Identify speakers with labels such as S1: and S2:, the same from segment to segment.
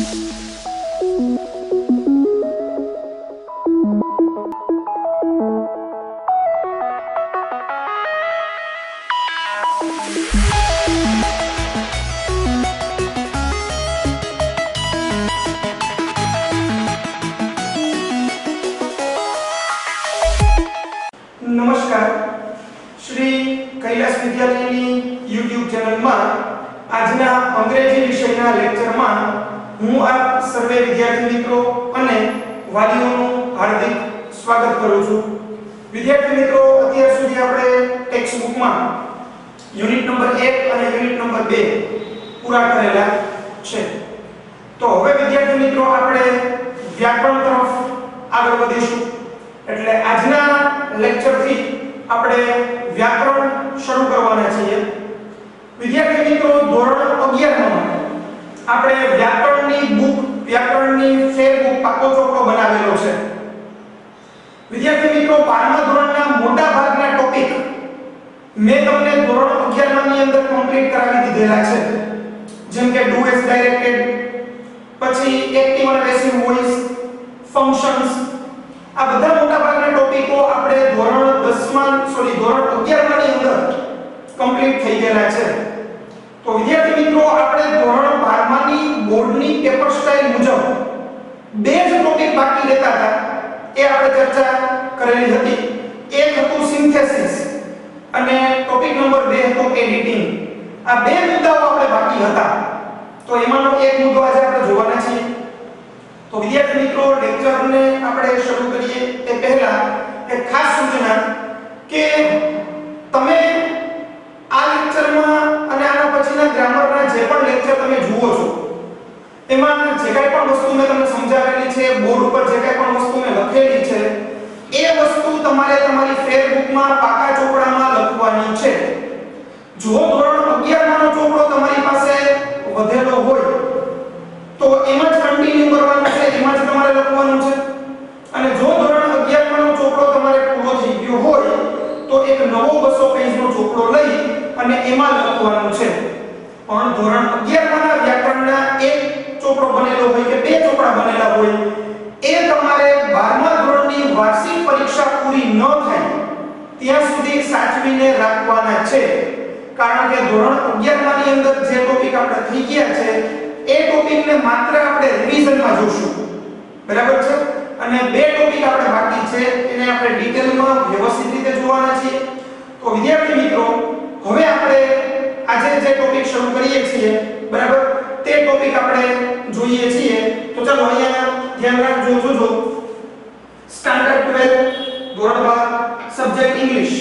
S1: नमस्कार, श्री कैलाश विद्यालयની YouTube ચેનલમાં આજના અંગ્રેજી વિષયના લેક્ચરમાં હું આપ સર્વે વિદ્યાર્થી મિત્રો અને વાલીઓનું હાર્દિક સ્વાગત કરું છું। વિદ્યાર્થી મિત્રો, અત્યાર સુધી આપણે ટેક્સ્ટ બુકમાં યુનિટ નંબર 1 અને યુનિટ નંબર 2 પૂરા કરેલા છે। તો હવે વિદ્યાર્થી મિત્રો આપણે વ્યાકરણ તરફ આગળ વધીશું। એટલે આજના લેક્ચર થી આપણે વ્યાકરણ શરૂ કરવાના છીએ। વિદ્યાર્થી મિત્રો, ધોરણ 11 માં આપણે વ્યાકરણની બુક, વ્યાકરણની ફેર બુક પાકો ચોપડો બનાવેલો છે। વિદ્યાર્થી મિત્રો, 12મા ધોરણના મોટા ભાગના ટોપિક મેં તમને ધોરણ 11 ની અંદર કમ્પ્લીટ કરાવી દીધેલા છે, જેમ કે ડુ એઝ ડાયરેક્ટેડ, પછી એક્ટિવ અને પેસિવ વોઇસ, ફંક્શન્સ, આ બધા મોટા ભાગના ટોપિકો આપણે ધોરણ 11 ની અંદર કમ્પ્લીટ થઈ ગયેલા છે। તો વિદ્યાર્થી મિત્રો, આપણે ધોરણ 12 ની બોર્ડની પેપર સ્ટાઇલ મુજબ બે જ ટોપિક બાકી રહેતા હતા, એ આપણે ચર્ચા કરેલી હતી। એક હતું સિન્થેસિસ અને ટોપિક નંબર 2 હતો એડિટિંગ। આ બે મુદ્દાઓ આપણે બાકી હતા, તો એમાંનો એક મુદ્દો આજે આપણે જોવાના છીએ। તો વિદ્યાર્થી મિત્રો, લેક્ચરને આપણે શરૂ કરીએ તે પહેલા એક ખાસ સૂચના કે તમે આ લેક્ચરમાં અને આના પછીના ગ્રામરના જે પણ લેક્ચર તમે જુઓ છો, એમાં જે કાંઈ પણ વસ્તુ મેં તમને સમજાવેલી છે, બોર્ડ ઉપર જે કાંઈ પણ વસ્તુ મેં લખેલી છે, એ વસ્તુ તમારે તમારી ફેર બુકમાં પાકા ચોપડામાં લખવાની છે। જો ધોરણ 11 માંનો ચોપડો તમારી પાસે વધેલો હોય તો એમાં જ કન્ટિન્યુ કરવાનું છે, એમાં જ તમારે લખવાનું છે। અને જો ધોરણ 11 માંનો ચોપડો તમારે પૂરો થઈ ગયો હોય તો એક નવો 200 પેજનો ચોપડો લઈ અને એમાં લખવાનું છે। પણ ધોરણ 11 માંના વ્યાકરણના એક ચોપડો બનેલો હોય કે બે ચોપડા બનેલા હોય, એ તમારે 12મા ધોરણની વાર્ષિક પરીક્ષા પૂરી ન થાય ત્યાં સુધી સાચવીને રાખવાના છે। કારણ કે ધોરણ 11 માંની અંદર જે ટોપિક આપણે થઈ ગયા છે એ ટોપિકને માત્ર આપણે રિવિઝનમાં જોશું, બરાબર છે? અને બે ટોપિક આપણે બાકી છે, એને આપણે ડિટેલમાં વ્યવસ્થિત રીતે જોવાના છીએ। તો વિદ્યાર્થી મિત્રો, હવે આપણે આજે જે ટોપિક શરૂ કરીએ છીએ, બરાબર, તે ટોપિક આપણે જોઈએ છીએ। તો ચાલો અહીંયા ધ્યાન રાખજો, જોજો। સ્ટાન્ડર્ડ 12 ધોરણ 12 સબ્જેક્ટ ઇંગ્લિશ,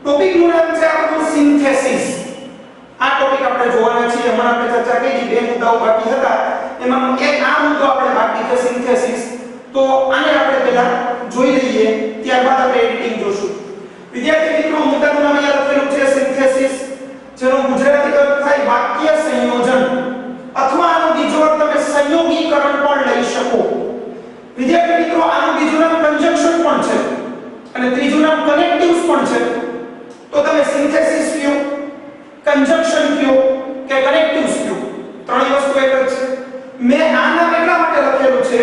S1: ટોપિકનું નામ છે આપણું સિન્થેસિસ। આ ટોપિક આપણે જોવાના છીએ। હમણાં આપણે ચર્ચા કરી, બે મુદ્દાઓ બાકી હતા, એમાં એક આ મુદ્દો આપણે બાકી છે, સિન્થેસિસ। તો આને આપણે પહેલા જોઈ લઈએ, ત્યારબાદ આપણે એડિટિંગ જોશું। વિદ્યાર્થી મિત્રો, મુદ્દાનું નામ અહીંયા લખેલું છે સિન્થેસિસ, જેનો ગુજરાતી અર્થ થાય વાક્ય સંયોજન, અથવા આનું બીજું અર્થ તમે સંયોગીકરણ પણ લઈ શકો। વિદ્યાર્થી મિત્રો, આનું બીજું નામ કન્જંક્શન પણ છે અને ત્રીજું નામ કનેક્ટિવ્સ પણ છે। તો તમે સિન્થેસિસ કયો, કન્જંક્શન કયો કે કનેક્ટિવ્સ કયો, ત્રણેય વસ્તુ એક જ છે। મેં આ નામ એટલા માટે લખેલું છે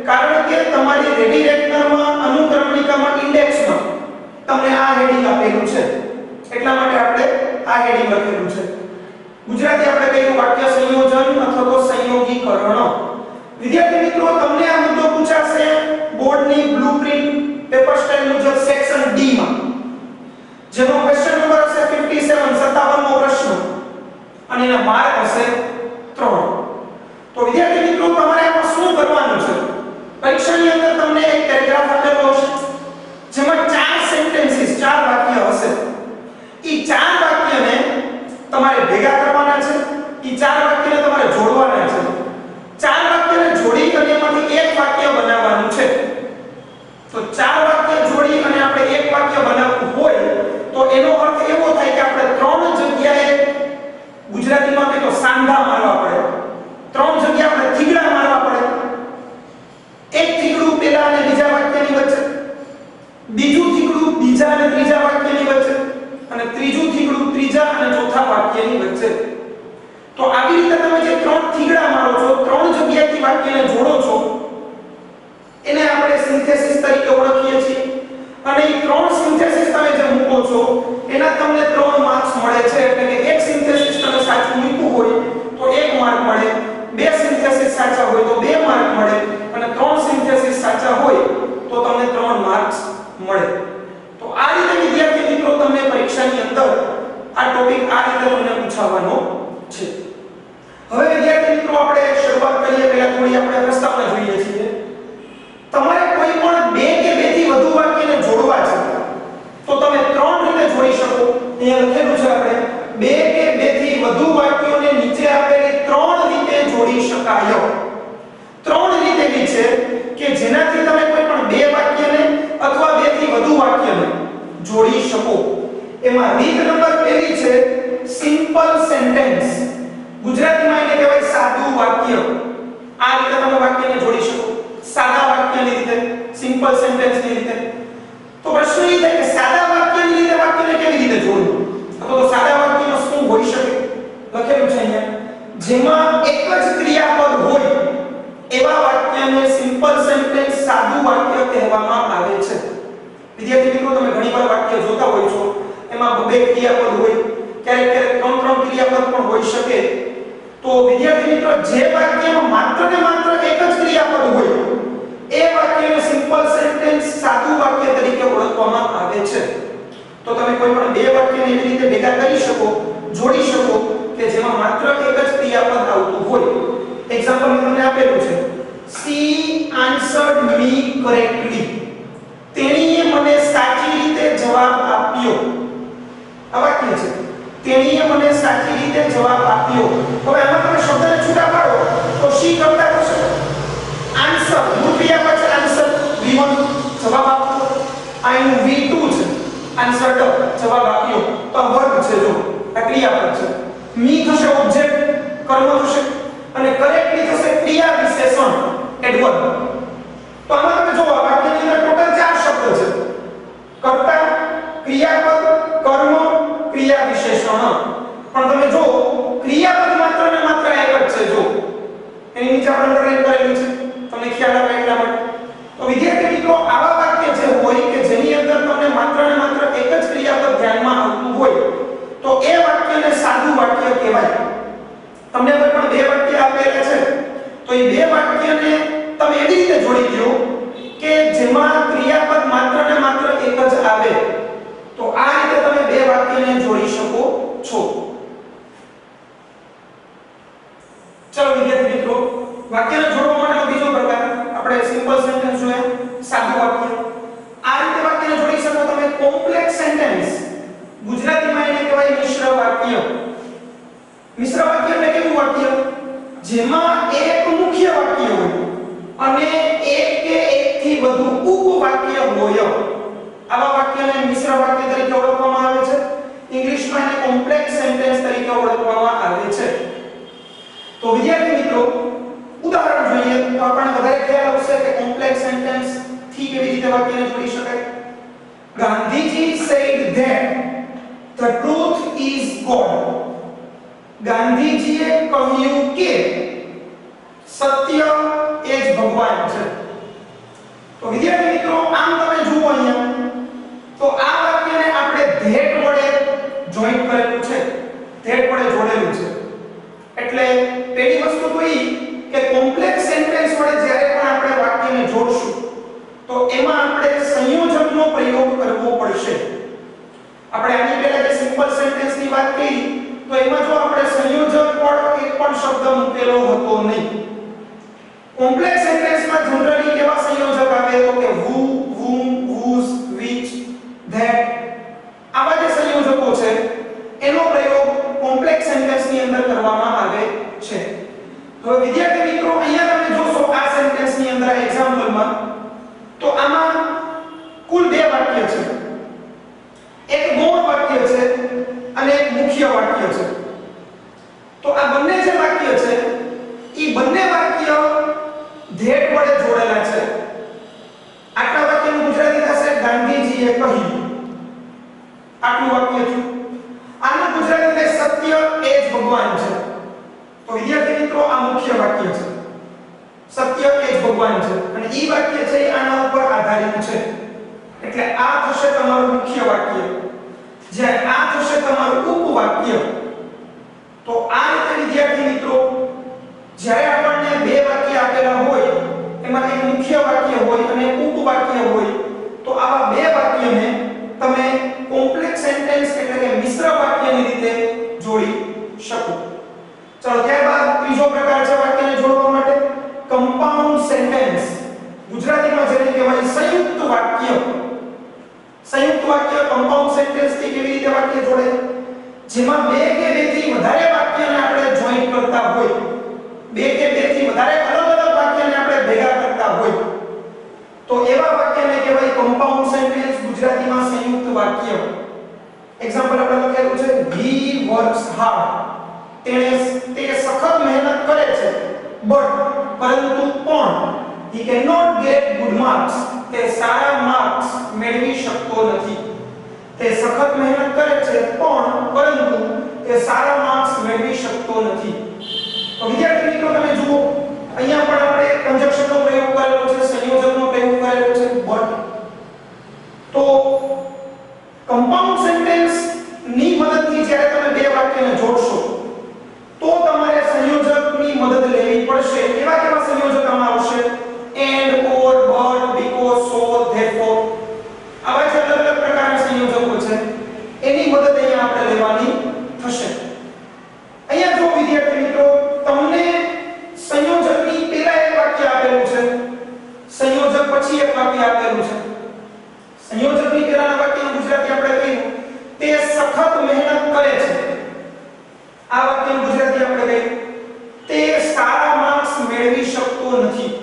S1: કારણ કે તમારી રેડી રેકનરમાં અનુક્રમણિકામાં ઇન્ડેક્સમાં તમને આ હેડિંગ આપેલું છે, એટલા માટે આપણે આ હેડિંગ લખેલું છે। ગુજરાતી આપણે કહીએ વાક્ય સંયોજન અથવા તો સંયોગીકરણ। વિદ્યાર્થી મિત્રો, તમને આ મુદ્દો પૂછાશે બોર્ડની બ્લુપ્રિન્ટ પેપર સ્ટાઇલ મુજબ સેક્શન ડી માં, જેનો ક્વેશ્ચન નંબર હશે 57, 57મો પ્રશ્ન, અને એના માર્ક હશે 3। તો વિદ્યાર્થી મિત્રો, તમારે આમાં શું કરવાનું છે? પરીક્ષાની અંદર તમને એક પેરેગ્રાફ આપેલો હશે, જેમાં 4 સેન્ટેન્સીસ, 4 વાક્ય હશે। ઈ 4 વાક્યને તમારે ભેગા કરવાના છે, ઈ 4 વાક્યને તમારે જોડવાના છે। 4 વાક્યને જોડી અને એમાંથી એક થોડી આપણે પ્રસ્તાવના જોઈએ છીએ. તમારે કોઈ પણ બે કે બેથી વધુ વાક્યને જોડવા છે તો તમે ત્રણ રીતે જોડી શકો. અહીંયા લખેલું છે આપણે બે કે બેથી વધુ વાક્યોને નીચે આપેલી ત્રણ રીતે જોડી શકાય. ત્રણ રીત એવી છે કે જેનાથી તમે કોઈ પણ બે વાક્યને અથવા બેથી વધુ વાક્યને જોડી શકો. એમાં રીત નંબર પહેલી છે સિમ્પલ સેન્ટેન્સ. ગુજરાતીમાં એને કહેવાય સાદું વાક્ય. આ રીતે તમે વાક્યને જોડી શકો સાદા વાક્યની રીતે, સિમ્પલ સેન્ટેન્સની રીતે. તો પ્રશ્ન એ થાય કે સાદા વાક્યની રીતે વાક્યને કેવી રીતે જોડવું? તો સાદા વાક્યનો શું હોઈ શકે? લખેલું છે અહીંયા જેમાં એક જ ક્રિયાપદ હોય એવા વાક્યને સિમ્પલ સેન્ટેન્સ સાદું વાક્ય કહેવામાં આવે છે. વિદ્યાર્થી મિત્રો તમે ઘણીવાર વાક્ય જોતા હોય છો એમાં બે ક્રિયાપદ હોય, ક્યારેક ત્રણ ક્રિયાપદ પણ હોઈ શકે. તો વિદ્યાર્થી મિત્રો જે વાક્યમાં માત્ર ને માત્ર એક જ ક્રિયાપદ હોય એ વાક્યને સિમ્પલ સેન્ટેન્સ સાદું વાક્ય તરીકે ઓળખવામાં આવે છે. તો તમે કોઈ પણ બે વાક્યને એવી રીતે ભેગા કરી શકો, જોડી શકો કે જેમાં માત્ર એક જ ક્રિયાપદ આવતું હોય. એક્ઝામ્પલ મેં તમને આપેલું છે she answered me correctly. તેણીએ મને સાચી રીતે જવાબ આપ્યો. આ વાક્ય છે તેણીએ મને સાચી રીતે જવાબ આપ્યો. હવે આમાં તમે શબ્દને છૂટા પાડો તો she કરતા થશે answer મૂળ ક્રિયાપદ છે answer v1 જવાબ આપવો. આનું v2 છે answered જવાબ આપ્યો. તો વર્બ છે જો આ ક્રિયાપદ છે. me થશે ઓબ્જેક્ટ કર્મ થશે અને કરેક્ટલી થશે ક્રિયા વિશેષણ એડવર્બ. તો આમાં તમે જો વાક્યની અંદર ટોટલ 4 શબ્દ છે કર્તા, ક્રિયાપદ, કર્મ, ક્રિયા વિશેષણ. પણ તમે જો ક્રિયાપદ માત્ર ને માત્ર એક જ છે. જો એની નીચે આપણે અંડરલાઈન કરેલું છે તમને ખ્યાલ આવે એટલા માટે. તો વિદ્યાર્થી મિત્રો આવા વાક્ય જે હોય કે જેની અંદર તમને માત્ર ને માત્ર એક જ ક્રિયાપદ ધ્યાનમાં આવતું હોય તો એ વાક્યને સાદું વાક્ય કહેવાય. તમને કોઈ પણ બે વાક્ય આપેલા છે તો એ બે વાક્યને તમે એવી રીતે જોડી દો કે જેમાં ક્રિયાપદ માત્ર ને માત્ર એક જ આવે. તો આ રીતે તમે બે વાક્યને જોડી શકો છો. ચલો વિદ્યાર્થી મિત્રો વાક્યને જોડવા માટેનો બીજો પ્રકાર આપણે સિમ્પલ સેન્ટેન્સ જોઈએ, સાદું વાક્ય. આ રીતે વાક્યને જોડી શકો તમે કોમ્પ્લેક્સ સેન્ટેન્સ. ગુજરાતીમાં એને કહેવાય મિશ્ર વાક્ય. મિશ્ર વાક્ય એટલે કેવું વાક્ય જેમાં એક મુખ્ય વાક્ય હોય અને એક કે એકથી વધુ ઉપવાક્ય હોય. આવા વાક્યને મિશ્ર વાક્ય તરીકે ઓળખવામાં આવે છે. ઇંગ્લિશમાં એને કોમ્પ્લેક્સ સેન્ટેન્સ તરીકે ઓળખવામાં આવે છે. તો વિદ્યાર્થી મિત્રો ઉદાહરણ જોઈએ તો આપણને વધારે ખ્યાલ આવશે કે કોમ્પ્લેક્સ સેન્ટેન્સ થી કેવી રીતે વાક્યને જોડી શકાય. Gandhiji said that the truth is God. ગાંધીજીએ કહ્યું કે સત્ય એ જ ભગવાન છે. તો વિદ્યાર્થી મિત્રો આમ તમે જુઓ અહીંયા તો આ વાક્યને આપણે that વડે જોઈન્ટ કરેલું છે, that વડે જોડેલું છે. એટલે પહેલી વસ્તુ તો ઈ કે કોમ્પ્લેક્સ સેન્ટેન્સ વડે જ્યારે પણ આપણે વાક્યને જોડશું તો એમાં આપણે સંયોજકનો પ્રયોગ કરવો પડશે. આપણે આની પહેલા જે સિમ્પલ સેન્ટેન્સની વાત કરી તો એમાં જો આપણે સંયોજક પર એક પણ શબ્દ મૂકેલો હતો નહીં. કોમ્પ્લેક્સ સેન્ટેન્સમાં જનરલી કેવા સંયોજક આવે તો કે who, whom, whose, which, that આવા જે સંયોજકો છે એનો પ્રયોગ કોમ્પ્લેક્સ સેન્ટેન્સની અંદર કરવામાં આવે છે. હવે વિદ્યાર્થી મિત્રો અહીંયા તમે જોશો આ સેન્ટેન્સની અંદર આ એક્ઝામ્પલમાં તો આમાં કુલ બે વાક્ય છે. એક ગૌણ વાક્ય છે અને એક મુખ્ય વાક્ય છે. તો આ બંને જે વાક્ય છે ઈ બંને વાક્ય that વડે જોડેલા છે. આટલા વાક્યનું ગુજરાતી થશે ગાંધીજીએ કહ્યું. આટલું વાક્ય છે. આનું ગુજરાતી થાય સત્ય એ જ ભગવાન છે. તો વિદ્યાર્થી મિત્રો આ મુખ્ય વાક્ય છે. સત્ય એ જ ભગવાન છે અને ઈ વાક્ય છે આના ઉપર આધારિત છે. એટલે આ થશે તમારું મુખ્ય વાક્ય જ્યારે આ થશે તમારું ઉપવાક્ય. તો આ રીતે વિદ્યાર્થી મિત્રો જ્યારે આપણને બે વાક્ય આપેલા હોય એમાં એક મુખ્ય વાક્ય હોય અને એક ઉપવાક્ય હોય તો આવા બે વાક્યને તમે કોમ્પ્લેક્સ સેન્ટેન્સ એટલે કે મિશ્ર વાક્યની રીતે જોડી શકો. ચલો ત્યારબાદ ત્રીજો પ્રકાર છે વાક્યને જોડવા માટે સેન્ટેન્સ, ગુજરાતીમાં જેને કહેવાય સંયુક્ત વાક્ય. સંયુક્ત વાક્ય કમ્પાઉન્ડ સેન્ટેન્સ થી કેવી રીતે વાક્ય જોડે? જેમાં બે કે બેથી વધારે વાક્યને આપણે જોઈન્ટ કરતા હોય, બે કે બેથી વધારે અલગ અલગ વાક્યને આપણે ભેગા કરતા હોય, તો એવા વાક્યને કહેવાય કમ્પાઉન્ડ સેન્ટેન્સ, ગુજરાતીમાં સંયુક્ત વાક્ય. એક્ઝામ્પલ આપણે લખેલું છે he works hard. તે સખત મહેનત કરે છે, પરંતુ પણ he cannot get good marks. તે સારા માર્ક્સ મેળવી શકતો નથી. તે સખત મહેનત કરે છે પરંતુ તે સારા માર્ક્સ મેળવી શકતો નથી. તો વિદ્યાર્થી મિત્રો તમે જુઓ, અહીંયા પણ આપણે કંજક્શનનો પ્રયોગ કરેલો છે, સંયોજકનો પ્રયોગ કરેલો છે but. તો કમ્પાઉન્ડ સેન્ટેન્સ ની મદદથી જ્યારે તમે બે વાક્યને જોડશો તો તમારે સંયોજકની મદદ લેવી પડશે. કેવા કેવા સંયોજક આમાં આવશે? and, or, but, because, so, therefore. આવા જે અલગ અલગ પ્રકારના સંયોજકો છે એની મદદ અહીંયા આપણે લેવાની થશે. અહીંયા જો વિદ્યાર્થી મિત્રો તમને સંયોજકની પહેલા એક વાક્ય આપેલું છે, સંયોજક પછી એક વાક્ય આપેલું છે. સંયોજકની પહેલાના વાક્યનું ગુજરાતી આપણે કહીએ તે સખત મહેનત કરે છે. આ વાક્યનું ગુજરાતી આપણે કહીએ તે સારા માર્ક્સ મેળવી શકતો નથી.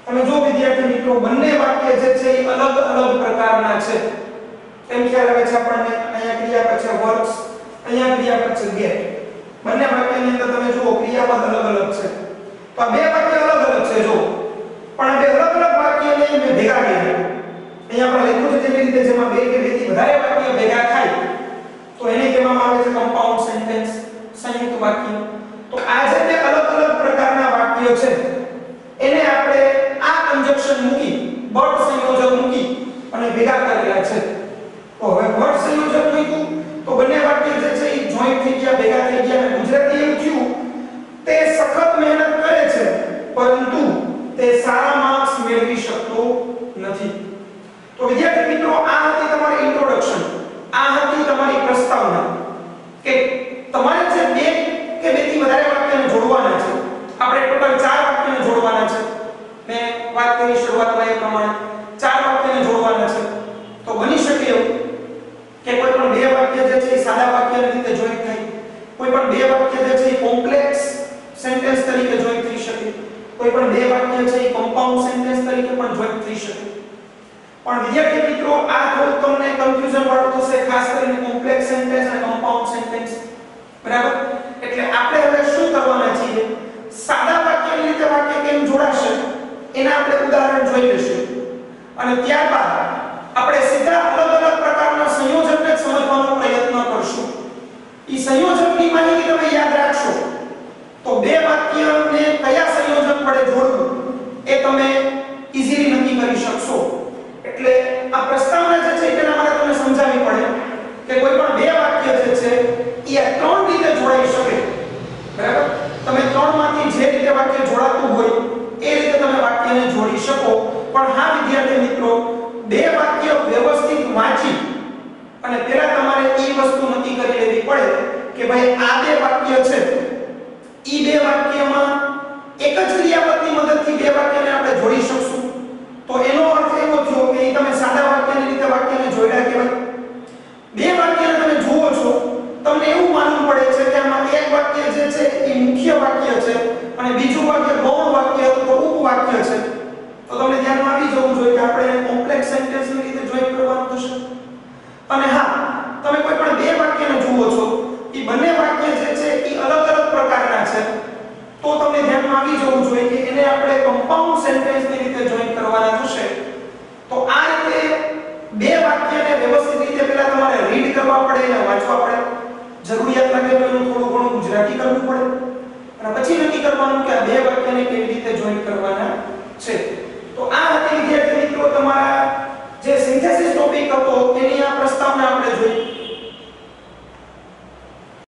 S1: તમે જો વિદ્યાર્થી મિત્રો બંને વાક્ય જે છે એ અલગ અલગ પ્રકારના છે. એમ ખ્યાલ આવે છે આપણને. અહીંયા ક્રિયાપદ છે works, અહીંયા ક્રિયાપદ છે get. બંને વાક્યની અંદર તમે જુઓ ક્રિયાપદ અલગ અલગ છે. તો આ બે વાક્ય અલગ અલગ છે જો, પણ બે અલગ અલગ વાક્યને મેં ભેગા કર્યા. અહીંયા આપણે લખ્યું છે જેવી રીતે જેમાં બે કે બેથી વધારે વાક્ય ભેગા થાય તો એને કહેવામાં આવે છે કમ્પાઉન્ડ સેન્ટેન્સ, સંયુક્ત વાક્ય. તો આ જે બે અલગ અલગ પ્રકારના વાક્યો છે એને આપણે આ કંજક્શન મૂકી, but સંયોજક મૂકી અને ભેગા કરેલા છે. તો હવે but સંયોજક મૂક્યું તો બંને વાક્ય જે છે એ જોઈન્ટ થઈ ગયા, ભેગા થઈ ગયા અને ગુજરાતી એવું થયું તે સખત મહેનત કરે છે પરંતુ તે સારા માર્ક્સ મેળવી શકતો નથી. તો વિદ્યાર્થી મિત્રો આ હતી તમારી ઇન્ટ્રોડક્શન, આ હતી તમારી પ્રસ્તાવના કે તમારે જે બે કે બેથી વધારે વાક્યને જોડવાના છે. આપણે ટોટલ 4 વાક્યને જોડવાના છે. મેં વાત કરી શરૂઆતમાં એ પ્રમાણે 4 વાક્યને જોડવાના છે. તો બની શકે એવું કે કોઈ પણ બે વાક્ય જે છે એ સાદા વાક્યની રીતે જોઈન્ટ થાય, કોઈ પણ બે વાક્ય જે છે એ કોમ્પ્લેક્સ સેન્ટેન્સ તરીકે જોઈન્ટ થઈ શકે, કોઈ પણ બે વાક્ય છે એ કમ્પાઉન્ડ સેન્ટેન્સ તરીકે પણ જોઈન્ટ થઈ શકે. પણ વિદ્યાર્થી મિત્રો આ થોડું તમને કન્ફ્યુઝન વાળું થશે, ખાસ કરીને કોમ્પ્લેક્સ સેન્ટેન્સ અને કમ્પાઉન્ડ સેન્ટેન્સ. બરાબર? એટલે આપણે હવે શું કરવાના છીએ? સાદા વાક્યની રીતે વાક્ય કેમ જોડાશે એના આપણે ઉદાહરણ જોઈ લઈશું અને ત્યારબાદ આપણે સીધા અલગ અલગ પ્રકારના સંયોજકને સમજવાનો પ્રયત્ન કરશું. ઈ સંયોજકની માહિતી તમે યાદ રાખશો તો બે વાક્યને કયા સંયોજક વડે જોડવું એ તમે ઈઝીલી નક્કી કરી શકશો. એટલે આ પ્રસ્તાવના જે છે તેના માટે તમને સમજાવવી પડે કે કોઈ પણ બે વાક્ય જે છે એ આ ત્રણ રીતે જોડાઈ શકે. બરાબર? તમે ત્રણમાંથી જે રીતે વાક્ય જોડાતું હોય એ રીતે તમે વાક્યને જોડી શકો. પણ હા વિદ્યાર્થી મિત્રો બે વાક્ય વ્યવસ્થિત વાંચી અને પહેલા તમારે એ વસ્તુ નક્કી કરી લેવી પડે કે ભાઈ આ બે વાક્ય છે ઈ બે વાક્યમાં એક જ ક્રિયાપદની મદદથી બે વાક્યને આપણે જોડી શકશું. તો એનો અર્થ એવો થયો કે તમે સાદા વાક્યની રીતે વાક્યને જોડ્યા કહેવાય. બે વાક્યને તમે જુઓ છો તમને એવું માનવું પડે છે કે આમાં એક વાક્ય જે છે એ મુખ્ય વાક્ય છે અને બીજું વાક્ય ગૌણ વાક્ય અથવા ઉપવાક્ય છે. તો તમને ધ્યાનમાં આવી જવું જોઈએ કે આપણે કોમ્પ્લેક્સ સેન્ટેન્સની રીતે જોઈન્ટ કરવાનું થશે. અને હા તમે કોઈ પણ બે વાક્યને જુઓ છો એ બંને વાક્ય જે છે એ અલગ અલગ પ્રકારના છે તો તમને ધ્યાનમાં આવી જવું જોઈએ કે એને આપણે કમ્પાઉન્ડ સેન્ટેન્સની રીતે જોઈન્ટ કરવાના થશે. તો આ રીતે બે વાક્યને વ્યવસ્થિત રીતે પહેલા તમારે રીડ કરવા પડે અને વાંચવા પડે. જરૂરિયાત લાગે તો એનું થોડું ઘણું ગુજરાતી કરવું પડે અને પછી નક્કી કરવાનું કે આ બે વાક્યને